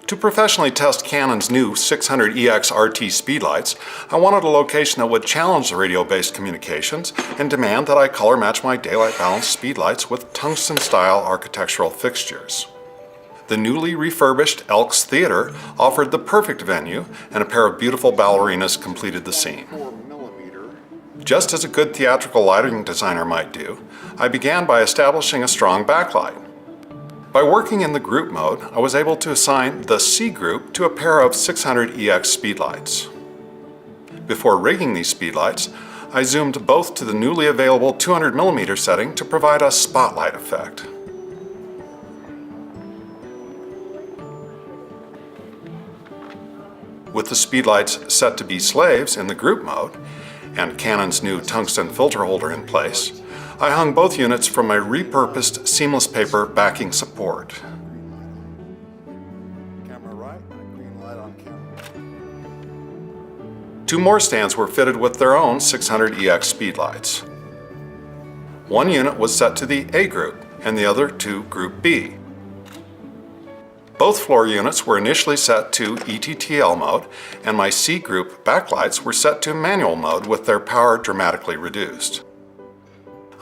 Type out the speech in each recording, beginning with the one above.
To professionally test Canon's new 600EX RT speedlights, I wanted a location that would challenge the radio-based communications and demand that I color match my daylight balanced speedlights with tungsten-style architectural fixtures. The newly refurbished Elks Theater offered the perfect venue, and a pair of beautiful ballerinas completed the scene. Just as a good theatrical lighting designer might do, I began by establishing a strong backlight. By working in the group mode, I was able to assign the C group to a pair of 600EX speedlights. Before rigging these speedlights, I zoomed both to the newly available 200mm setting to provide a spotlight effect. With the speedlights set to be slaves in the group mode, and Canon's new tungsten filter holder in place, I hung both units from my repurposed seamless paper backing support. Camera right, green light on camera. Two more stands were fitted with their own 600EX speedlights. One unit was set to the A group and the other to Group B. Both floor units were initially set to ETTL mode, and my C group backlights were set to manual mode with their power dramatically reduced.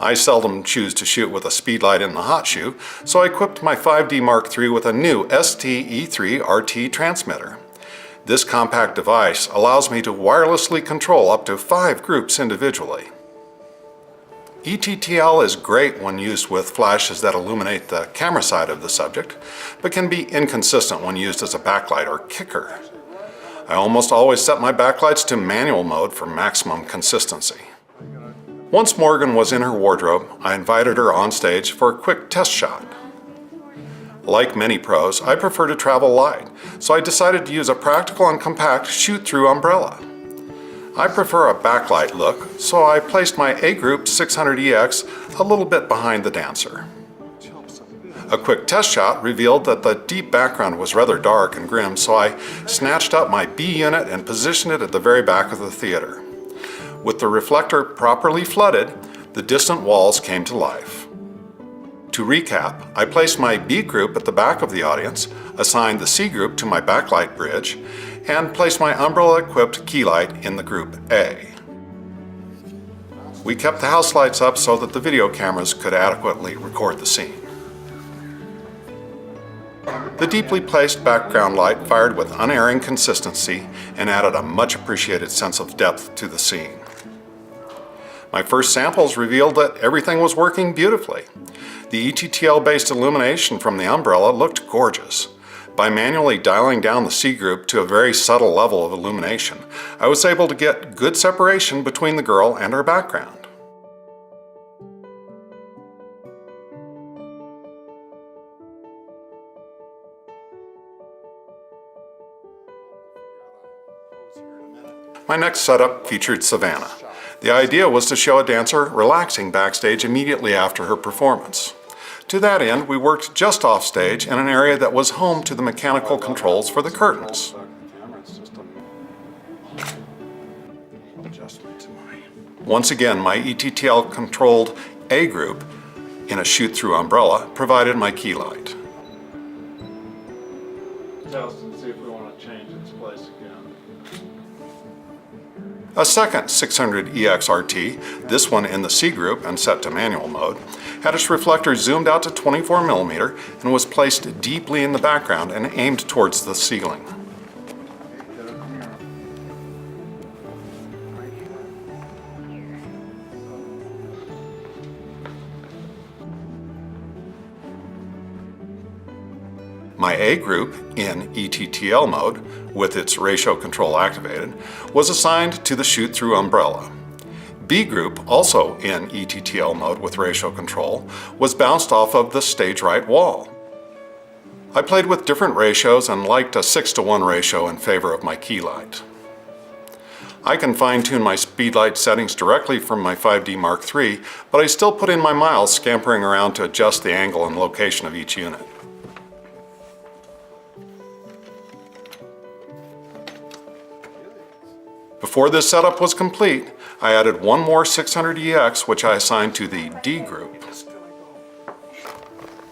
I seldom choose to shoot with a speedlight in the hot shoe, so I equipped my 5D Mark III with a new ST-E3-RT transmitter. This compact device allows me to wirelessly control up to 5 groups individually. ETTL is great when used with flashes that illuminate the camera side of the subject, but can be inconsistent when used as a backlight or kicker. I almost always set my backlights to manual mode for maximum consistency. Once Morgan was in her wardrobe, I invited her on stage for a quick test shot. Like many pros, I prefer to travel light, so I decided to use a practical and compact shoot-through umbrella. I prefer a backlight look, so I placed my A group 600EX a little bit behind the dancer. A quick test shot revealed that the deep background was rather dark and grim, so I snatched up my B unit and positioned it at the very back of the theater. With the reflector properly flooded, the distant walls came to life. To recap, I placed my B group at the back of the audience, assigned the C group to my backlight bridge, and placed my umbrella-equipped key light in the group A. We kept the house lights up so that the video cameras could adequately record the scene. The deeply placed background light fired with unerring consistency and added a much appreciated sense of depth to the scene. My first samples revealed that everything was working beautifully. The ETTL-based illumination from the umbrella looked gorgeous. By manually dialing down the C group to a very subtle level of illumination, I was able to get good separation between the girl and her background. My next setup featured Savannah. The idea was to show a dancer relaxing backstage immediately after her performance. To that end, we worked just off stage in an area that was home to the mechanical controls for the curtains. Once again, my ETTL-controlled A group in a shoot-through umbrella provided my key light. Test and see if we want to change its place again. A second 600EX RT, this one in the C group and set to manual mode, had its reflector zoomed out to 24mm and was placed deeply in the background and aimed towards the ceiling. My A group, in ETTL mode, with its ratio control activated, was assigned to the shoot-through umbrella. B group, also in ETTL mode with ratio control, was bounced off of the stage right wall. I played with different ratios and liked a 6:1 ratio in favor of my key light. I can fine-tune my speedlight settings directly from my 5D Mark III, but I still put in my miles scampering around to adjust the angle and location of each unit. Before this setup was complete, I added one more 600EX, which I assigned to the D group.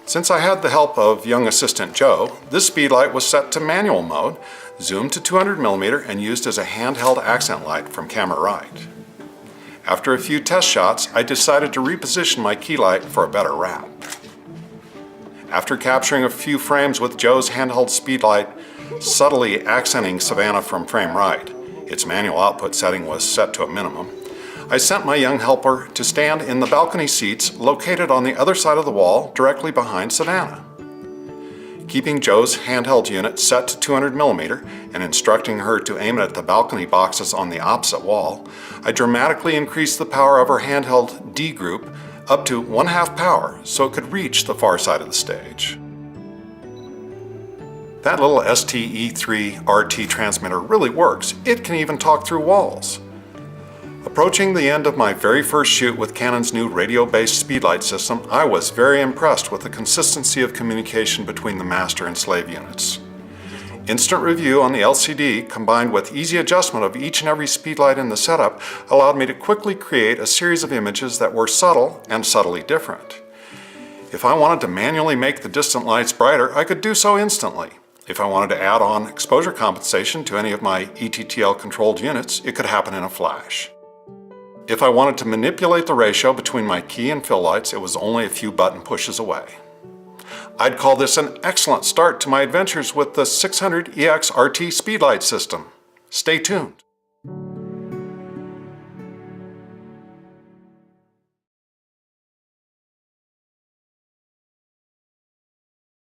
It's Since I had the help of young assistant Joe, this Speedlite was set to manual mode, zoomed to 200mm, and used as a handheld accent light from camera right. After a few test shots, I decided to reposition my key light for a better wrap. After capturing a few frames with Joe's handheld Speedlite subtly accenting Savannah from frame right, its manual output setting was set to a minimum, I sent my young helper to stand in the balcony seats located on the other side of the wall directly behind Savannah. Keeping Joe's handheld unit set to 200mm and instructing her to aim it at the balcony boxes on the opposite wall, I dramatically increased the power of her handheld D group up to 1/2 power so it could reach the far side of the stage. That little ST-E3-RT transmitter really works. It can even talk through walls. Approaching the end of my very first shoot with Canon's new radio-based Speedlite system, I was very impressed with the consistency of communication between the master and slave units. Instant review on the LCD combined with easy adjustment of each and every Speedlite in the setup allowed me to quickly create a series of images that were subtle and subtly different. If I wanted to manually make the distant lights brighter, I could do so instantly. If I wanted to add on exposure compensation to any of my ETTL controlled units, it could happen in a flash. If I wanted to manipulate the ratio between my key and fill lights, it was only a few button pushes away. I'd call this an excellent start to my adventures with the 600EX RT Speedlite system. Stay tuned.